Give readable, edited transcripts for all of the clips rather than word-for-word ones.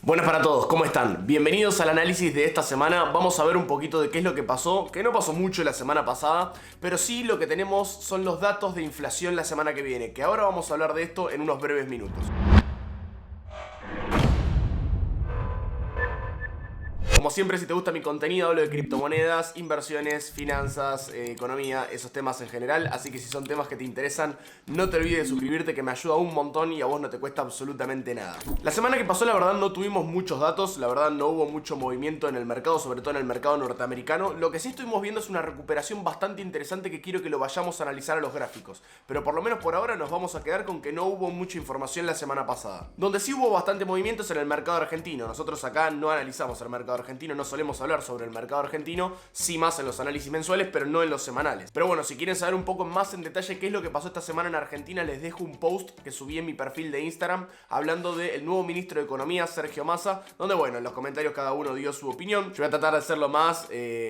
Buenas para todos, ¿cómo están? Bienvenidos al análisis de esta semana. Vamos a ver un poquito de qué es lo que pasó, que no pasó mucho la semana pasada, pero sí lo que tenemos son los datos de inflación la semana que viene, que ahora vamos a hablar de esto en unos breves minutos. Como siempre, si te gusta mi contenido, hablo de criptomonedas, inversiones, finanzas, economía, esos temas en general. Así que si son temas que te interesan, no te olvides de suscribirte, que me ayuda un montón y a vos no te cuesta absolutamente nada. La semana que pasó, la verdad, no tuvimos muchos datos. La verdad, no hubo mucho movimiento en el mercado, sobre todo en el mercado norteamericano. Lo que sí estuvimos viendo es una recuperación bastante interesante que quiero que lo vayamos a analizar a los gráficos. Pero por lo menos por ahora nos vamos a quedar con que no hubo mucha información la semana pasada. Donde sí hubo bastante movimientos en el mercado argentino. Nosotros acá no analizamos el mercado argentino, no solemos hablar sobre el mercado argentino, sí más en los análisis mensuales, pero no en los semanales. Pero bueno, si quieren saber un poco más en detalle qué es lo que pasó esta semana en Argentina, les dejo un post que subí en mi perfil de Instagram hablando del nuevo ministro de Economía, Sergio Massa, donde bueno, en los comentarios cada uno dio su opinión. Yo voy a tratar de ser lo más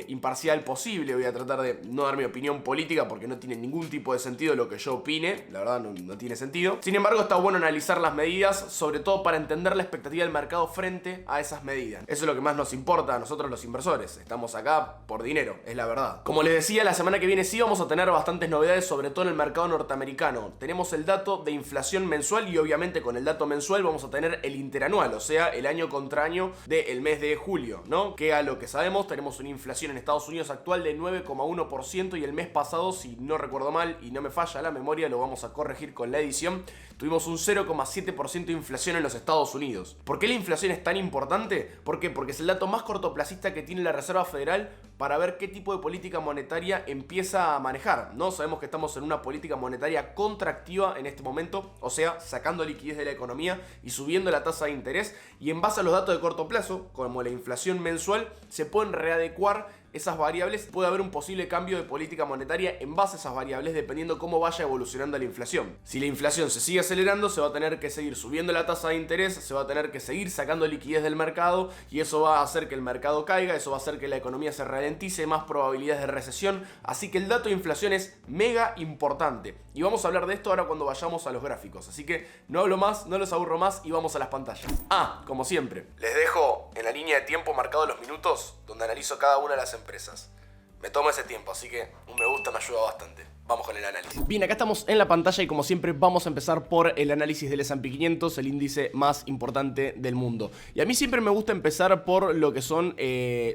imparcial posible, voy a tratar de no dar mi opinión política porque no tiene ningún tipo de sentido lo que yo opine, la verdad no tiene sentido. Sin embargo, está bueno analizar las medidas, sobre todo para entender la expectativa del mercado frente a esas medidas. Eso es lo que más nos importa a nosotros los inversores. Estamos acá por dinero, es la verdad. Como les decía, la semana que viene sí vamos a tener bastantes novedades, sobre todo en el mercado norteamericano. Tenemos el dato de inflación mensual y obviamente con el dato mensual vamos a tener el interanual, o sea, el año contra año del mes de julio, ¿no? Que a lo que sabemos, tenemos una inflación en Estados Unidos actual de 9,1% y el mes pasado, si no recuerdo mal y no me falla la memoria, lo vamos a corregir con la edición, tuvimos un 0,7% de inflación en los Estados Unidos. ¿Por qué la inflación es tan importante? ¿Por qué? Porque es el dato más cortoplacista que tiene la Reserva Federal para ver qué tipo de política monetaria empieza a manejar, ¿no? Sabemos que estamos en una política monetaria contractiva en este momento, o sea, sacando liquidez de la economía y subiendo la tasa de interés, y en base a los datos de corto plazo, como la inflación mensual, se pueden readecuar esas variables. Puede haber un posible cambio de política monetaria en base a esas variables dependiendo cómo vaya evolucionando la inflación. Si la inflación se sigue acelerando, se va a tener que seguir subiendo la tasa de interés, se va a tener que seguir sacando liquidez del mercado y eso va a hacer que el mercado caiga, eso va a hacer que la economía se ralentice, más probabilidades de recesión. Así que el dato de inflación es mega importante y vamos a hablar de esto ahora cuando vayamos a los gráficos. Así que no hablo más, no los aburro más y vamos a las pantallas. Como siempre, les dejo en la línea de tiempo marcado los minutos donde analizo cada una de las empresas. Me tomo ese tiempo, así que un me gusta me ayuda bastante. Vamos con el análisis. Bien, acá estamos en la pantalla y como siempre vamos a empezar por el análisis del S&P 500, el índice más importante del mundo. Y a mí siempre me gusta empezar por lo que son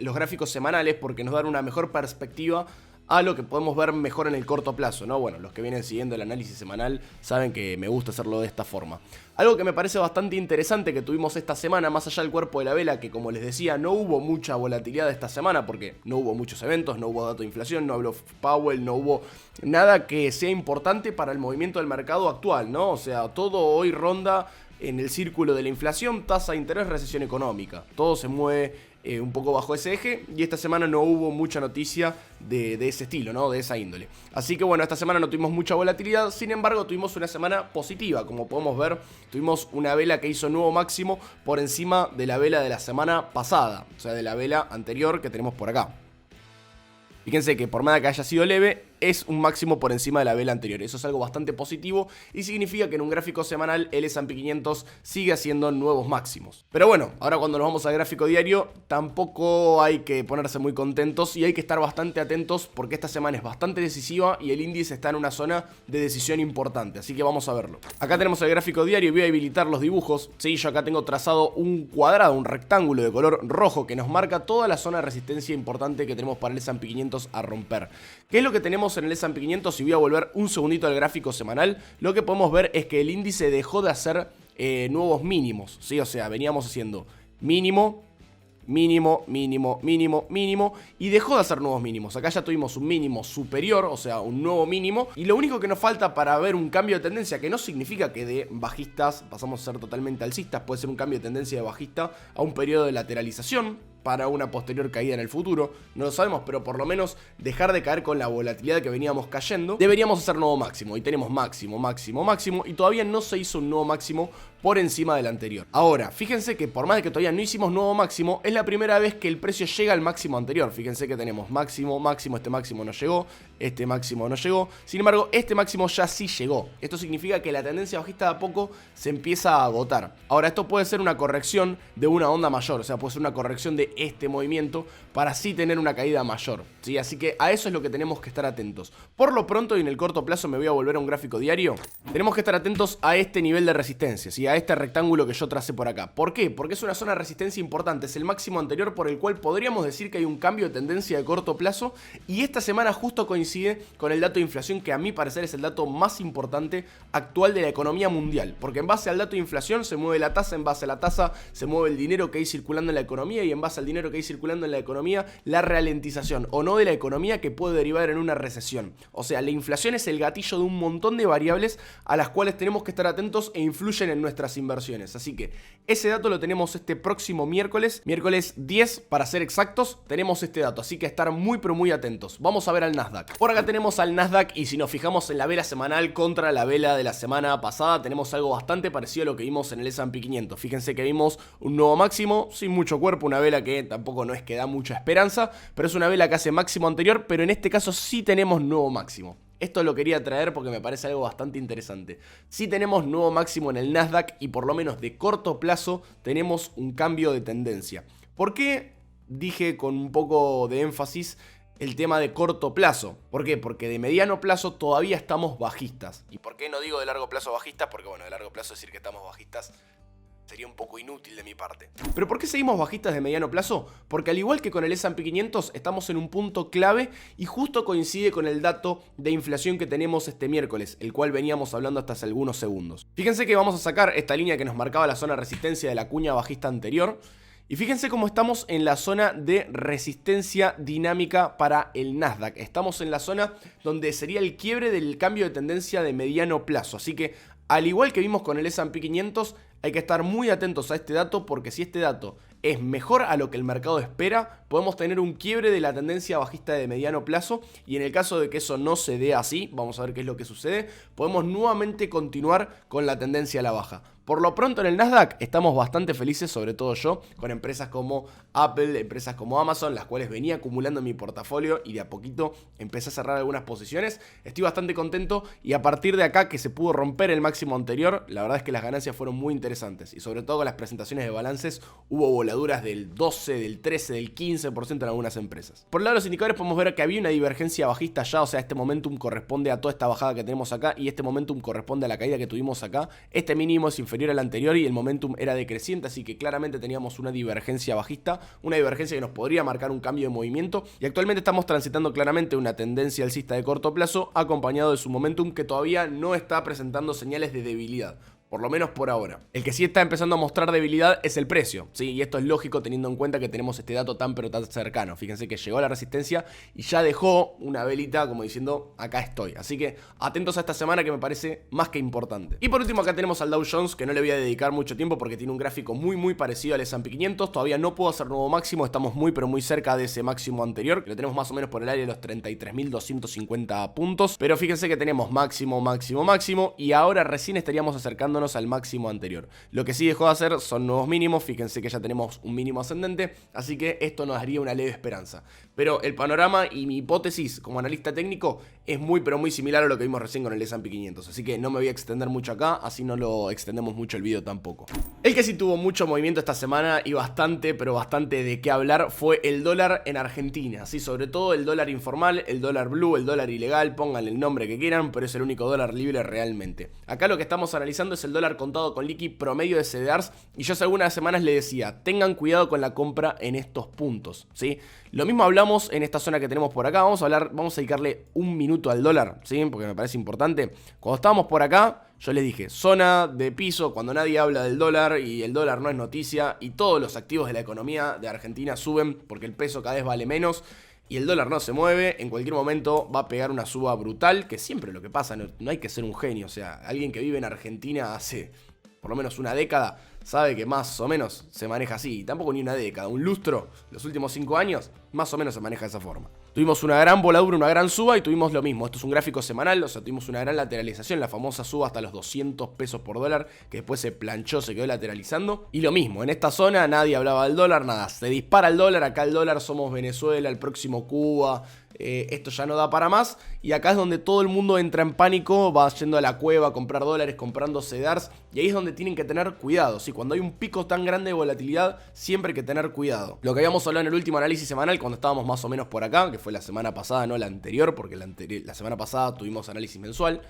los gráficos semanales porque nos dan una mejor perspectiva a lo que podemos ver mejor en el corto plazo, ¿no? Bueno, los que vienen siguiendo el análisis semanal saben que me gusta hacerlo de esta forma. Algo que me parece bastante interesante que tuvimos esta semana, más allá del cuerpo de la vela, que como les decía, no hubo mucha volatilidad esta semana porque no hubo muchos eventos, no hubo dato de inflación, no habló Powell, no hubo nada que sea importante para el movimiento del mercado actual, ¿no? O sea, todo hoy ronda en el círculo de la inflación, tasa de interés, recesión económica. Todo se mueve un poco bajo ese eje y esta semana no hubo mucha noticia de ese estilo, ¿no? De esa índole. Así que bueno, esta semana no tuvimos mucha volatilidad, sin embargo tuvimos una semana positiva, como podemos ver, tuvimos una vela que hizo nuevo máximo por encima de la vela de la semana pasada, o sea, de la vela anterior que tenemos por acá. Fíjense que por más que haya sido leve, es un máximo por encima de la vela anterior. Eso es algo bastante positivo y significa que en un gráfico semanal el S&P 500 sigue haciendo nuevos máximos. Pero bueno, ahora cuando nos vamos al gráfico diario, tampoco hay que ponerse muy contentos y hay que estar bastante atentos porque esta semana es bastante decisiva y el índice está en una zona de decisión importante. Así que vamos a verlo. Acá tenemos el gráfico diario y voy a habilitar los dibujos. Sí, yo acá tengo trazado un cuadrado, un rectángulo de color rojo que nos marca toda la zona de resistencia importante que tenemos para el S&P 500 a romper. ¿Qué es lo que tenemos en el S&P 500? Si voy a volver un segundito al gráfico semanal, lo que podemos ver es que el índice dejó de hacer nuevos mínimos, ¿sí? O sea, veníamos haciendo mínimo, mínimo, mínimo, mínimo, mínimo y dejó de hacer nuevos mínimos. Acá ya tuvimos un mínimo superior, o sea, un nuevo mínimo y lo único que nos falta para ver un cambio de tendencia, que no significa que de bajistas pasamos a ser totalmente alcistas, puede ser un cambio de tendencia de bajista a un periodo de lateralización, para una posterior caída en el futuro, no lo sabemos, pero por lo menos dejar de caer con la volatilidad que veníamos cayendo. Deberíamos hacer nuevo máximo, y tenemos máximo, máximo, máximo, y todavía no se hizo un nuevo máximo por encima del anterior. Ahora, fíjense que por más de que todavía no hicimos nuevo máximo, es la primera vez que el precio llega al máximo anterior. Fíjense que tenemos máximo, máximo, este máximo no llegó, este máximo no llegó. Sin embargo, este máximo ya sí llegó. Esto significa que la tendencia bajista de a poco se empieza a agotar. Ahora, esto puede ser una corrección de una onda mayor, o sea, puede ser una corrección de este movimiento para así tener una caída mayor, ¿sí? Así que a eso es lo que tenemos que estar atentos. Por lo pronto y en el corto plazo me voy a volver a un gráfico diario. Tenemos que estar atentos a este nivel de resistencia, ¿sí? A este rectángulo que yo tracé por acá. ¿Por qué? Porque es una zona de resistencia importante, es el máximo anterior por el cual podríamos decir que hay un cambio de tendencia de corto plazo, y esta semana justo coincide con el dato de inflación, que a mi parecer es el dato más importante actual de la economía mundial, porque en base al dato de inflación se mueve la tasa, en base a la tasa se mueve el dinero que hay circulando en la economía, y en base al dinero que hay circulando en la economía, la ralentización o no de la economía, que puede derivar en una recesión. O sea, la inflación es el gatillo de un montón de variables a las cuales tenemos que estar atentos e influyen en nuestras inversiones. Así que ese dato lo tenemos este próximo miércoles 10 para ser exactos, tenemos este dato, así que estar muy pero muy atentos. Vamos a ver al Nasdaq. Por acá tenemos al Nasdaq, y si nos fijamos en la vela semanal contra la vela de la semana pasada, tenemos algo bastante parecido a lo que vimos en el S&P 500. Fíjense que vimos un nuevo máximo, sin mucho cuerpo, una vela que tampoco no es que da mucha esperanza, pero es una vela que hace máximo anterior, pero en este caso sí tenemos nuevo máximo. Esto lo quería traer porque me parece algo bastante interesante. Sí tenemos nuevo máximo en el Nasdaq, y por lo menos de corto plazo tenemos un cambio de tendencia. ¿Por qué dije con un poco de énfasis el tema de corto plazo? ¿Por qué? Porque de mediano plazo todavía estamos bajistas. ¿Y por qué no digo de largo plazo bajistas? Porque bueno, de largo plazo decir que estamos bajistas sería un poco inútil de mi parte. ¿Pero por qué seguimos bajistas de mediano plazo? Porque al igual que con el S&P 500 estamos en un punto clave, y justo coincide con el dato de inflación que tenemos este miércoles, el cual veníamos hablando hasta hace algunos segundos. Fíjense que vamos a sacar esta línea que nos marcaba la zona de resistencia de la cuña bajista anterior, y fíjense cómo estamos en la zona de resistencia dinámica para el Nasdaq. Estamos en la zona donde sería el quiebre del cambio de tendencia de mediano plazo. Así que, al igual que vimos con el S&P 500, hay que estar muy atentos a este dato, porque si este dato es mejor a lo que el mercado espera, podemos tener un quiebre de la tendencia bajista de mediano plazo, y en el caso de que eso no se dé así, vamos a ver qué es lo que sucede, podemos nuevamente continuar con la tendencia a la baja. Por lo pronto en el Nasdaq estamos bastante felices, sobre todo yo, con empresas como Apple, empresas como Amazon, las cuales venía acumulando en mi portafolio y de a poquito empecé a cerrar algunas posiciones. Estoy bastante contento, y a partir de acá que se pudo romper el máximo anterior, la verdad es que las ganancias fueron muy interesantes, y sobre todo con las presentaciones de balances hubo voladuras del 12, del 13, del 15% en algunas empresas. Por el lado de los indicadores podemos ver que había una divergencia bajista ya, o sea, este momentum corresponde a toda esta bajada que tenemos acá, y este momentum corresponde a la caída que tuvimos acá. Este mínimo es inferior al anterior y el momentum era decreciente, así que claramente teníamos una divergencia bajista, una divergencia que nos podría marcar un cambio de movimiento, y actualmente estamos transitando claramente una tendencia alcista de corto plazo, acompañado de su momentum que todavía no está presentando señales de debilidad. Por lo menos por ahora. El que sí está empezando a mostrar debilidad es el precio, ¿sí? Y esto es lógico teniendo en cuenta que tenemos este dato tan pero tan cercano. Fíjense que llegó a la resistencia y ya dejó una velita como diciendo, acá estoy. Así que atentos a esta semana, que me parece más que importante. Y por último acá tenemos al Dow Jones, que no le voy a dedicar mucho tiempo porque tiene un gráfico muy parecido al S&P 500. Todavía no puedo hacer nuevo máximo, estamos muy pero muy cerca de ese máximo anterior, que lo tenemos más o menos por el área de los 33.250 puntos. Pero fíjense que tenemos máximo, máximo, máximo, y ahora recién estaríamos acercándonos al máximo anterior. Lo que sí dejó de hacer son nuevos mínimos. Fíjense que ya tenemos un mínimo ascendente, así que esto nos daría una leve esperanza. Pero el panorama y mi hipótesis como analista técnico es muy pero muy similar a lo que vimos recién con el S&P 500, así que no me voy a extender mucho acá, así no lo extendemos mucho el video tampoco. El que sí tuvo mucho movimiento esta semana y bastante, pero bastante de qué hablar, fue el dólar en Argentina, ¿sí? Sobre todo el dólar informal, el dólar blue, el dólar ilegal, pónganle el nombre que quieran, pero es el único dólar libre realmente. Acá lo que estamos analizando es el dólar contado con liqui promedio de CDRs, y yo hace algunas semanas le decía, tengan cuidado con la compra en estos puntos, ¿sí? Lo mismo hablamos en esta zona que tenemos por acá. Vamos a dedicarle un minuto al dólar, ¿sí? Porque me parece importante. Cuando estábamos por acá, yo les dije, zona de piso, cuando nadie habla del dólar y el dólar no es noticia, y todos los activos de la economía de Argentina suben porque el peso cada vez vale menos y el dólar no se mueve, en cualquier momento va a pegar una suba brutal, que siempre es lo que pasa, no hay que ser un genio. O sea, alguien que vive en Argentina hace por lo menos una década sabe que más o menos se maneja así. Y tampoco ni una década, un lustro, los últimos 5 años, más o menos se maneja de esa forma. Tuvimos una gran voladura, una gran suba y tuvimos lo mismo. Esto es un gráfico semanal, o sea, tuvimos una gran lateralización, la famosa suba hasta los 200 pesos por dólar, que después se planchó, se quedó lateralizando. Y lo mismo, en esta zona nadie hablaba del dólar, nada, se dispara el dólar, acá el dólar somos Venezuela, el próximo Cuba, esto ya no da para más. Y acá es donde todo el mundo entra en pánico, va yendo a la cueva a comprar dólares, comprando CEDARs, y ahí es donde tienen que tener cuidado. Sí, cuando hay un pico tan grande de volatilidad, siempre hay que tener cuidado. Lo que habíamos hablado en el último análisis semanal, cuando estábamos más o menos por acá, que fue la semana pasada, no la anterior, porque la semana pasada tuvimos análisis mensual.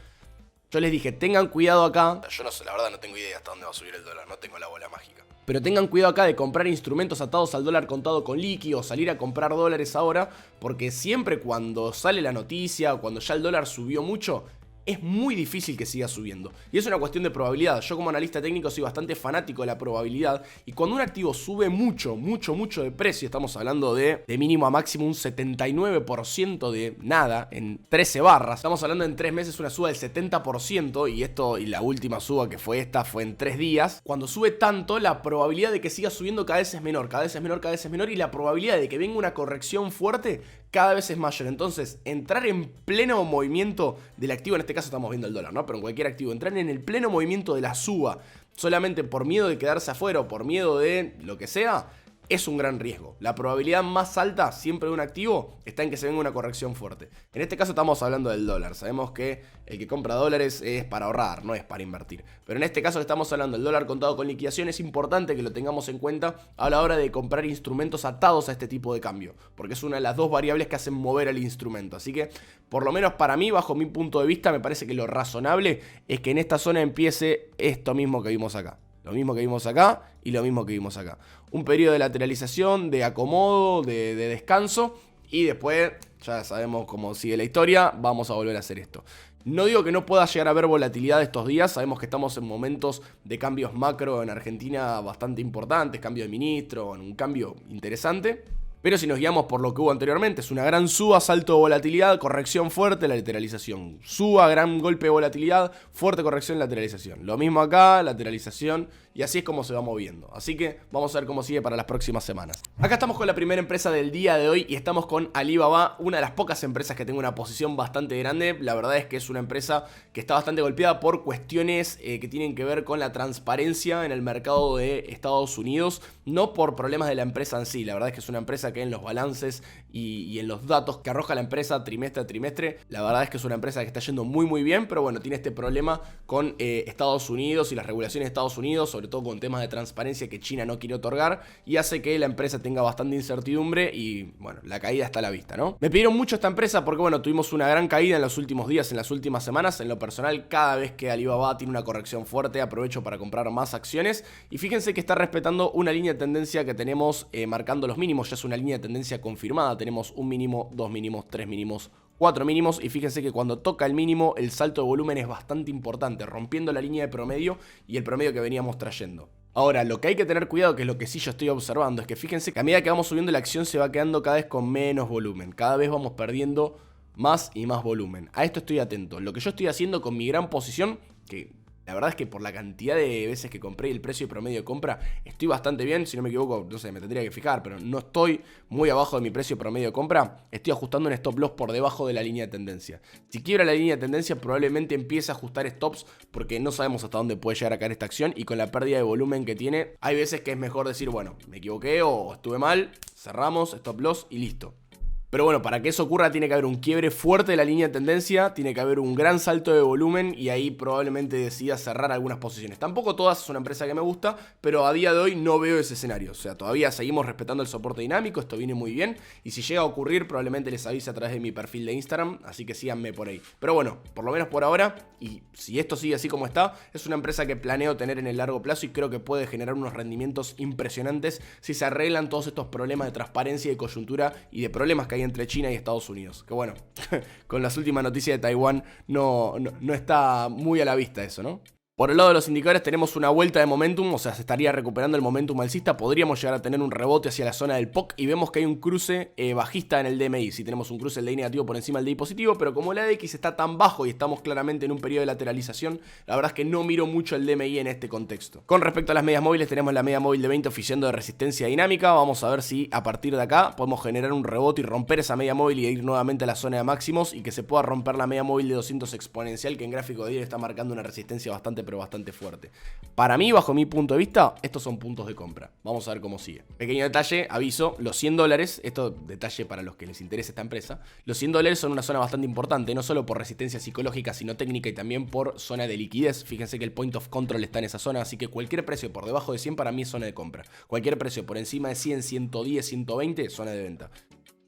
Yo les dije, tengan cuidado acá. Yo no sé, la verdad no tengo idea hasta dónde va a subir el dólar, no tengo la bola mágica. Pero tengan cuidado acá de comprar instrumentos atados al dólar contado con liqui o salir a comprar dólares ahora, porque siempre cuando sale la noticia o cuando ya el dólar subió mucho, es muy difícil que siga subiendo. Y es una cuestión de probabilidad. Yo como analista técnico soy bastante fanático de la probabilidad. Y cuando un activo sube mucho de precio, estamos hablando de mínimo a máximo un 79% de nada en 13 barras. Estamos hablando en 3 meses una suba del 70%. Y la última suba que fue esta fue en 3 días. Cuando sube tanto, la probabilidad de que siga subiendo cada vez es menor. Cada vez es menor, cada vez es menor. Y la probabilidad de que venga una corrección fuerte cada vez es mayor. Entonces, entrar en pleno movimiento del activo, en este caso estamos viendo el dólar, ¿no? Pero en cualquier activo, entrar en el pleno movimiento de la suba solamente por miedo de quedarse afuera o por miedo de lo que sea, es un gran riesgo. La probabilidad más alta siempre de un activo está en que se venga una corrección fuerte. En este caso estamos hablando del dólar. Sabemos que el que compra dólares es para ahorrar, no es para invertir. Pero en este caso que estamos hablando del dólar contado con liquidación, es importante que lo tengamos en cuenta a la hora de comprar instrumentos atados a este tipo de cambio, porque es una de las dos variables que hacen mover el instrumento. Así que, por lo menos para mí, bajo mi punto de vista, me parece que lo razonable es que en esta zona empiece esto mismo que vimos acá. Lo mismo que vimos acá y lo mismo que vimos acá. Un periodo de lateralización, de acomodo, de descanso. Y después, ya sabemos cómo sigue la historia, vamos a volver a hacer esto. No digo que no pueda llegar a haber volatilidad estos días. Sabemos que estamos en momentos de cambios macro en Argentina bastante importantes. Cambio de ministro, un cambio interesante. Pero si nos guiamos por lo que hubo anteriormente, es una gran suba, salto de volatilidad, corrección fuerte, la lateralización. Suba, gran golpe de volatilidad, fuerte corrección, lateralización. Lo mismo acá, lateralización, y así es como se va moviendo. Así que vamos a ver cómo sigue para las próximas semanas. Acá estamos con la primera empresa del día de hoy y estamos con Alibaba, una de las pocas empresas que tengo una posición bastante grande. La verdad es que es una empresa que está bastante golpeada por cuestiones que tienen que ver con la transparencia en el mercado de Estados Unidos, no por problemas de la empresa en sí. La verdad es que es una empresa que en los balances y en los datos que arroja la empresa trimestre a trimestre, la verdad es que es una empresa que está yendo muy bien, pero bueno, tiene este problema con Estados Unidos y las regulaciones de Estados Unidos, sobre todo con temas de transparencia que China no quiere otorgar, y hace que la empresa tenga bastante incertidumbre y bueno, la caída está a la vista, ¿no? Me pidieron mucho esta empresa porque bueno, tuvimos una gran caída en los últimos días, en las últimas semanas. En lo personal, cada vez que Alibaba tiene una corrección fuerte, aprovecho para comprar más acciones, y fíjense que está respetando una línea de tendencia que tenemos marcando los mínimos. Ya es una línea de tendencia confirmada, tenemos un mínimo, dos mínimos, tres mínimos, 4 mínimos, y fíjense que cuando toca el mínimo el salto de volumen es bastante importante, rompiendo la línea de promedio y el promedio que veníamos trayendo. Ahora, lo que hay que tener cuidado, que es lo que sí yo estoy observando, es que fíjense que a medida que vamos subiendo la acción se va quedando cada vez con menos volumen, cada vez vamos perdiendo más y más volumen. A esto estoy atento. Lo que yo estoy haciendo con mi gran posición, que la verdad es que por la cantidad de veces que compré y el precio promedio de compra, estoy bastante bien. Si no me equivoco, no sé, me tendría que fijar, pero no estoy muy abajo de mi precio promedio de compra. Estoy ajustando un stop loss por debajo de la línea de tendencia. Si quiebra la línea de tendencia, probablemente empiece a ajustar stops, porque no sabemos hasta dónde puede llegar a caer esta acción, y con la pérdida de volumen que tiene, hay veces que es mejor decir, bueno, me equivoqué o estuve mal, cerramos, stop loss y listo. Pero bueno, para que eso ocurra tiene que haber un quiebre fuerte de la línea de tendencia, tiene que haber un gran salto de volumen, y ahí probablemente decida cerrar algunas posiciones. Tampoco todas, es una empresa que me gusta, pero a día de hoy no veo ese escenario. O sea, todavía seguimos respetando el soporte dinámico, esto viene muy bien, y si llega a ocurrir probablemente les avise a través de mi perfil de Instagram, así que síganme por ahí. Pero bueno, por lo menos por ahora, y si esto sigue así como está, es una empresa que planeo tener en el largo plazo y creo que puede generar unos rendimientos impresionantes si se arreglan todos estos problemas de transparencia y de coyuntura y de problemas que hay entre China y Estados Unidos. Que bueno, con las últimas noticias de Taiwán no está muy a la vista eso, ¿no? Por el lado de los indicadores tenemos una vuelta de momentum, o sea, se estaría recuperando el momentum alcista, podríamos llegar a tener un rebote hacia la zona del POC y vemos que hay un cruce bajista en el DMI. Si tenemos un cruce del DI negativo por encima del DI positivo, pero como el ADX está tan bajo y estamos claramente en un periodo de lateralización, la verdad es que no miro mucho el DMI en este contexto. Con respecto a las medias móviles, tenemos la media móvil de 20 oficiando de resistencia dinámica. Vamos a ver si a partir de acá podemos generar un rebote y romper esa media móvil y ir nuevamente a la zona de máximos y que se pueda romper la media móvil de 200 exponencial, que en gráfico de diario está marcando una resistencia bastante fuerte. Para mí, bajo mi punto de vista, estos son puntos de compra. Vamos a ver cómo sigue. Pequeño detalle, aviso, los $100, esto detalle para los que les interese esta empresa, los $100 son una zona bastante importante, no solo por resistencia psicológica, sino técnica y también por zona de liquidez. Fíjense que el point of control está en esa zona, así que cualquier precio por debajo de 100 para mí es zona de compra. Cualquier precio por encima de 100, 110, 120, zona de venta.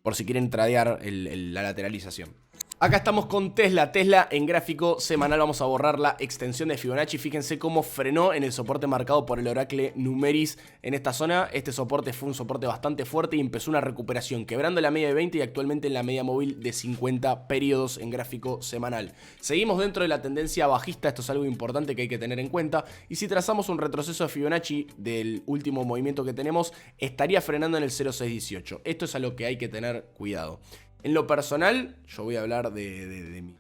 Por si quieren tradear la lateralización. Acá estamos con Tesla. Tesla en gráfico semanal vamos a borrar la extensión de Fibonacci. Fíjense cómo frenó en el soporte marcado por el Oracle Numeris en esta zona. Este soporte fue un soporte bastante fuerte y empezó una recuperación, quebrando la media de 20 y actualmente en la media móvil de 50 periodos en gráfico semanal. Seguimos dentro de la tendencia bajista, esto es algo importante que hay que tener en cuenta. Y si trazamos un retroceso de Fibonacci del último movimiento que tenemos, estaría frenando en el 0,618. Esto es a lo que hay que tener cuidado. En lo personal, yo voy a hablar de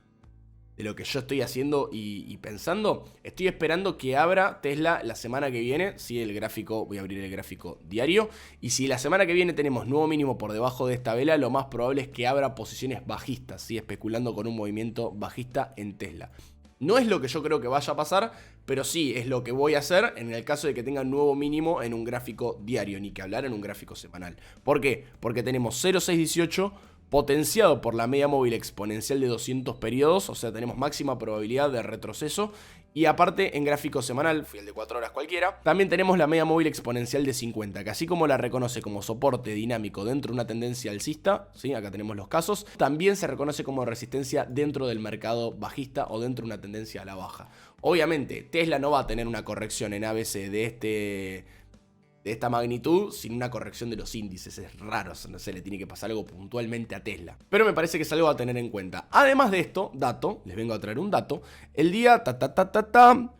lo que yo estoy haciendo y pensando. Estoy esperando que abra Tesla la semana que viene. Si el gráfico, voy a abrir el gráfico diario. Y si la semana que viene tenemos nuevo mínimo por debajo de esta vela, lo más probable es que abra posiciones bajistas, ¿sí? Especulando con un movimiento bajista en Tesla. No es lo que yo creo que vaya a pasar, pero sí es lo que voy a hacer en el caso de que tenga nuevo mínimo en un gráfico diario, ni que hablar en un gráfico semanal. ¿Por qué? Porque tenemos 0,618 potenciado por la media móvil exponencial de 200 periodos, o sea, tenemos máxima probabilidad de retroceso. Y aparte, en gráfico semanal, fui el de 4 horas cualquiera, también tenemos la media móvil exponencial de 50, que así como la reconoce como soporte dinámico dentro de una tendencia alcista, ¿sí? Acá tenemos los casos, también se reconoce como resistencia dentro del mercado bajista o dentro de una tendencia a la baja. Obviamente, Tesla no va a tener una corrección en ABC de esta magnitud sin una corrección de los índices. Es raro, no sé, le tiene que pasar algo puntualmente a Tesla. Pero me parece que es algo a tener en cuenta. Además de esto, dato, les vengo a traer un dato. El día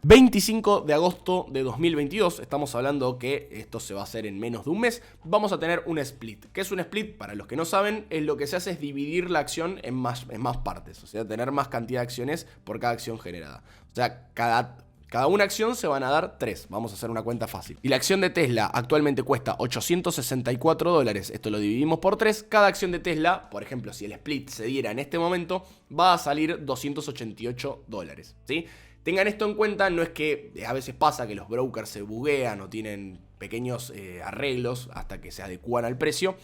25 de agosto de 2022, estamos hablando que esto se va a hacer en menos de un mes, vamos a tener un split. ¿Qué es un split? Para los que no saben, es lo que se hace es dividir la acción en más partes. O sea, tener más cantidad de acciones por cada acción generada. O sea, cada una acción se van a dar 3, vamos a hacer una cuenta fácil. Y la acción de Tesla actualmente cuesta $864, esto lo dividimos por 3. Cada acción de Tesla, por ejemplo, si el split se diera en este momento, va a salir $288, ¿sí? Tengan esto en cuenta, no es que a veces pasa que los brokers se buguean o tienen pequeños arreglos hasta que se adecúan al precio,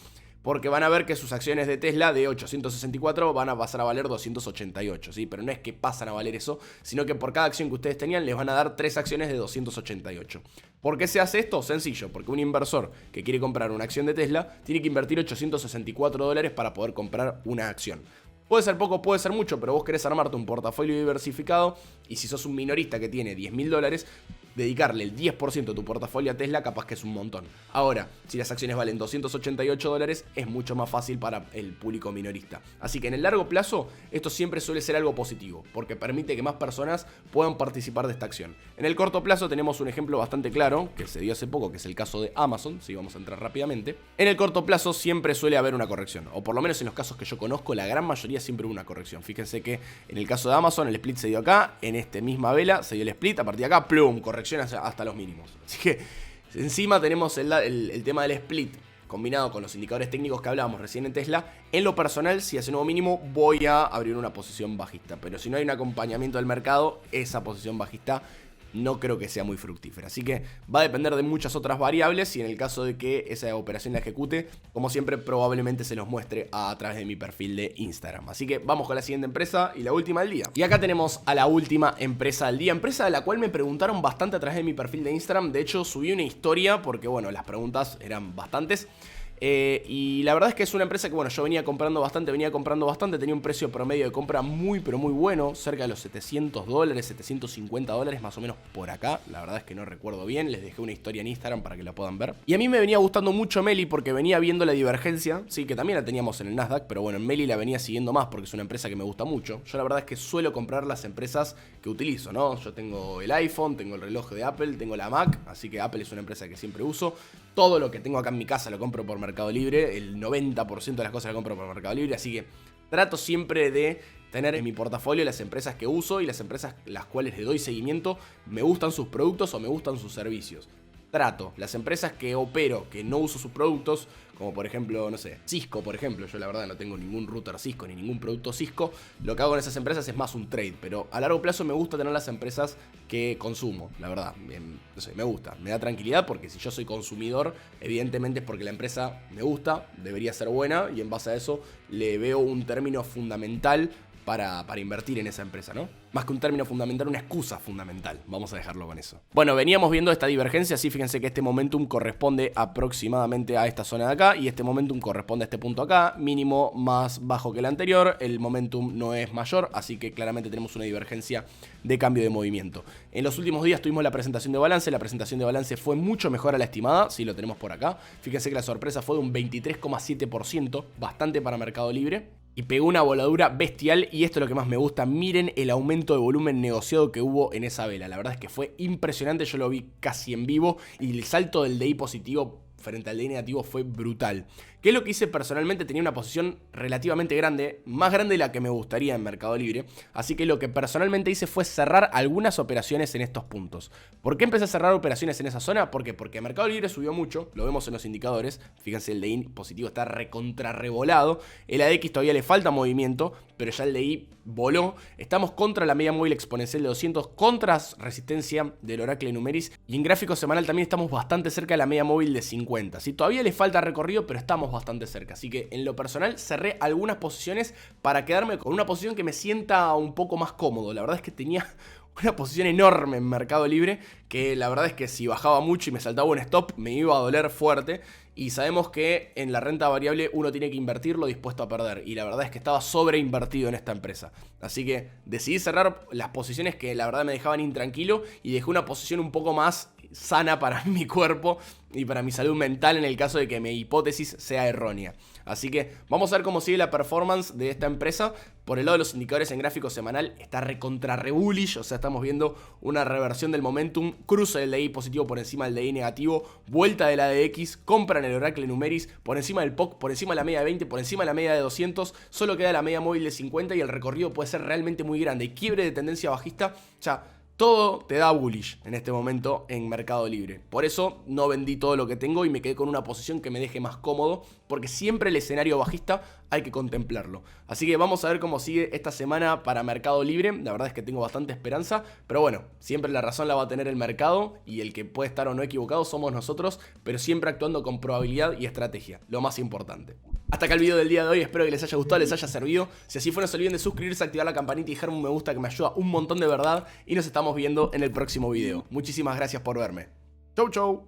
porque van a ver que sus acciones de Tesla de 864 van a pasar a valer 288, ¿sí? Pero no es que pasan a valer eso, sino que por cada acción que ustedes tenían les van a dar 3 acciones de 288. ¿Por qué se hace esto? Sencillo, porque un inversor que quiere comprar una acción de Tesla tiene que invertir $864 para poder comprar una acción. Puede ser poco, puede ser mucho, pero vos querés armarte un portafolio diversificado y si sos un minorista que tiene $10.000, dedicarle el 10% de tu portafolio a Tesla capaz que es un montón. Ahora, si las acciones valen $288, es mucho más fácil para el público minorista. Así que en el largo plazo, esto siempre suele ser algo positivo, porque permite que más personas puedan participar de esta acción. En el corto plazo tenemos un ejemplo bastante claro, que se dio hace poco, que es el caso de Amazon, si vamos a entrar rápidamente. En el corto plazo siempre suele haber una corrección, o por lo menos en los casos que yo conozco, la gran mayoría siempre hubo una corrección. Fíjense que en el caso de Amazon, el split se dio acá, en esta misma vela se dio el split, a partir de acá, plum, corrección hasta los mínimos. Así que encima tenemos el tema del split combinado con los indicadores técnicos que hablábamos recién en Tesla. En lo personal, si hace nuevo mínimo, voy a abrir una posición bajista, pero si no hay un acompañamiento del mercado, esa posición bajista no creo que sea muy fructífera. Así que va a depender de muchas otras variables y en el caso de que esa operación la ejecute, como siempre, probablemente se los muestre a través de mi perfil de Instagram. Así que vamos con la siguiente empresa y la última del día. Y acá tenemos a la última empresa del día, empresa de la cual me preguntaron bastante a través de mi perfil de Instagram. De hecho, subí una historia porque, bueno, las preguntas eran bastantes. Y la verdad es que es una empresa que, bueno, yo venía comprando bastante, tenía un precio promedio de compra muy, pero muy bueno, cerca de los $700, $750 más o menos por acá. La verdad es que no recuerdo bien, les dejé una historia en Instagram para que la puedan ver. Y a mí me venía gustando mucho Meli porque venía viendo la divergencia, sí, que también la teníamos en el Nasdaq, pero bueno, en Meli la venía siguiendo más porque es una empresa que me gusta mucho. Yo la verdad es que suelo comprar las empresas que utilizo, ¿no? Yo tengo el iPhone, tengo el reloj de Apple, tengo la Mac, así que Apple es una empresa que siempre uso. Todo lo que tengo acá en mi casa lo compro por Mercado Libre, el 90% de las cosas lo compro por Mercado Libre, así que trato siempre de tener en mi portafolio las empresas que uso y las empresas las cuales le doy seguimiento, me gustan sus productos o me gustan sus servicios. Trato las empresas que opero, que no uso sus productos, como por ejemplo, no sé, Cisco, por ejemplo. Yo la verdad no tengo ningún router Cisco ni ningún producto Cisco. Lo que hago en esas empresas es más un trade, pero a largo plazo me gusta tener las empresas que consumo, la verdad. No sé, me gusta, me da tranquilidad porque si yo soy consumidor, evidentemente es porque la empresa me gusta, debería ser buena y en base a eso le veo un término fundamental para invertir en esa empresa, ¿no? Más que un término fundamental, una excusa fundamental. Vamos a dejarlo con eso. Bueno, veníamos viendo esta divergencia, sí, fíjense que este momentum corresponde aproximadamente a esta zona de acá y este momentum corresponde a este punto acá, mínimo más bajo que el anterior, el momentum no es mayor, así que claramente tenemos una divergencia de cambio de movimiento. En los últimos días tuvimos la presentación de balance fue mucho mejor a la estimada, sí lo tenemos por acá. Fíjense que la sorpresa fue de un 23,7%, bastante para Mercado Libre. Y pegó una voladura bestial y esto es lo que más me gusta. Miren el aumento de volumen negociado que hubo en esa vela. La verdad es que fue impresionante, yo lo vi casi en vivo y el salto del DI positivo frente al DI negativo fue brutal. ¿Qué es lo que hice personalmente? Tenía una posición relativamente grande, más grande de la que me gustaría en Mercado Libre. Así que lo que personalmente hice fue cerrar algunas operaciones en estos puntos. ¿Por qué empecé a cerrar operaciones en esa zona? ¿Por qué? Porque Mercado Libre subió mucho, lo vemos en los indicadores. Fíjense, el DI positivo está recontrarrevolado. El ADX todavía le falta movimiento, pero ya el DI voló. Estamos contra la media móvil exponencial de 200, contra resistencia del Oracle Numeris. Y en gráfico semanal también estamos bastante cerca de la media móvil de 50. ¿Sí? Todavía le falta recorrido, pero estamos bastante cerca. Así que en lo personal cerré algunas posiciones para quedarme con una posición que me sienta un poco más cómodo. La verdad es que tenía una posición enorme en Mercado Libre, que la verdad es que si bajaba mucho y me saltaba un stop me iba a doler fuerte. Y sabemos que en la renta variable uno tiene que invertir lo dispuesto a perder. Y la verdad es que estaba sobreinvertido en esta empresa. Así que decidí cerrar las posiciones que la verdad me dejaban intranquilo y dejé una posición un poco más sana para mi cuerpo y para mi salud mental en el caso de que mi hipótesis sea errónea. Así que vamos a ver cómo sigue la performance de esta empresa. Por el lado de los indicadores en gráfico semanal está recontra re bullish, o sea, estamos viendo una reversión del momentum, cruce del DI positivo por encima del DI negativo, vuelta de la ADX, compra en el Oracle Numeris, por encima del POC, por encima de la media de 20, por encima de la media de 200, solo queda la media móvil de 50 y el recorrido puede ser realmente muy grande. Y quiebre de tendencia bajista, ya todo te da bullish en este momento en Mercado Libre. Por eso no vendí todo lo que tengo y me quedé con una posición que me deje más cómodo, porque siempre el escenario bajista hay que contemplarlo. Así que vamos a ver cómo sigue esta semana para Mercado Libre. La verdad es que tengo bastante esperanza, pero bueno, siempre la razón la va a tener el mercado y el que puede estar o no equivocado somos nosotros, pero siempre actuando con probabilidad y estrategia, lo más importante. Hasta acá el video del día de hoy, espero que les haya gustado, les haya servido. Si así fue, no se olviden de suscribirse, activar la campanita y dejarme un me gusta que me ayuda un montón de verdad. Y nos estamos viendo en el próximo video. Muchísimas gracias por verme. Chau, chau.